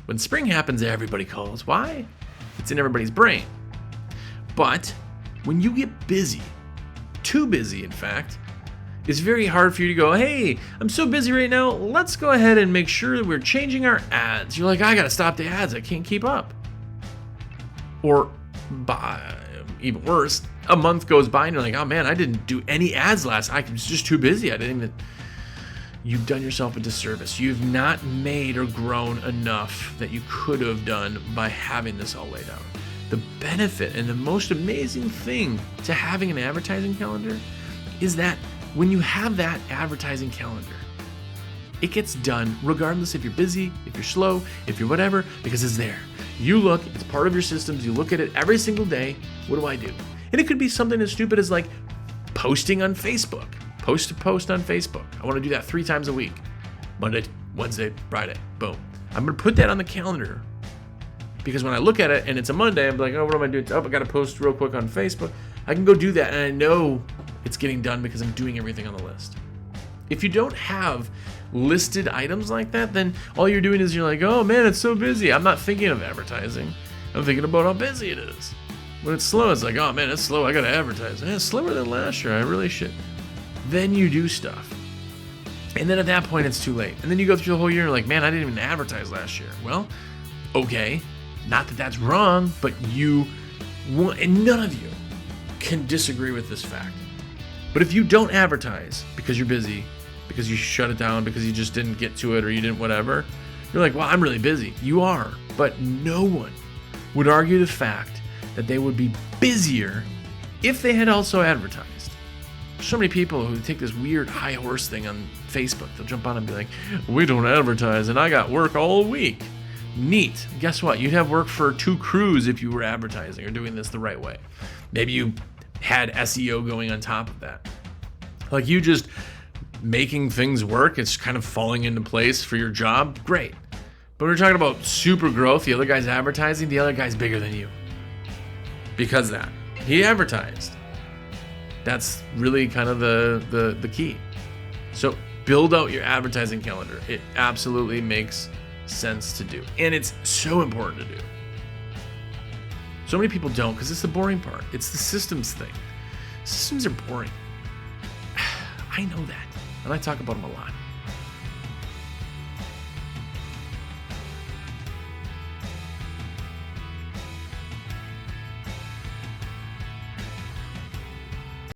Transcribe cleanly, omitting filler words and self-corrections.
When spring happens, everybody calls. Why? It's in everybody's brain. But when you get busy, too busy in fact, it's very hard for you to go, hey, I'm so busy right now, let's go ahead and make sure that we're changing our ads. You're like, I gotta stop the ads, I can't keep up. Or, even worse, a month goes by and you're like, oh man, I didn't do any ads I was just too busy. You've done yourself a disservice. You've not made or grown enough that you could have done by having this all laid out. The benefit and the most amazing thing to having an advertising calendar is that when you have that advertising calendar, it gets done regardless if you're busy, if you're slow, if you're whatever, because it's there. You look, it's part of your systems, you look at it every single day. What do I do? And it could be something as stupid as like posting on Facebook. Post on Facebook. I want to do that 3 times a week. Monday, Wednesday, Friday. Boom. I'm going to put that on the calendar. Because when I look at it and it's a Monday, I'm like, oh, what am I doing? Oh, I got to post real quick on Facebook. I can go do that and I know it's getting done because I'm doing everything on the list. If you don't have listed items like that, then all you're doing is you're like, oh man, it's so busy. I'm not thinking of advertising. I'm thinking about how busy it is. When it's slow, it's like, oh man, it's slow. I got to advertise. It's slower than last year. I really should. Then you do stuff. And then at that point, it's too late. And then you go through the whole year and you're like, man, I didn't even advertise last year. Well, okay. Not that that's wrong, but and none of you can disagree with this fact. But if you don't advertise because you're busy, because you shut it down, because you just didn't get to it or you didn't whatever, you're like, well, I'm really busy. You are. But no one would argue the fact that they would be busier if they had also advertised. So many people who take this weird high horse thing on Facebook, they'll jump on and be like, we don't advertise and I got work all week. Neat. Guess what? You'd have work for 2 crews if you were advertising or doing this the right way. Maybe you had SEO going on top of that. Like you just making things work, it's kind of falling into place for your job. Great. But we're talking about super growth. The other guy's advertising, the other guy's bigger than you. Because that. He advertised. That's really kind of the key. So build out your advertising calendar. It absolutely makes sense to do. And it's so important to do. So many people don't because it's the boring part. It's the systems thing. Systems are boring. I know that. And I talk about them a lot.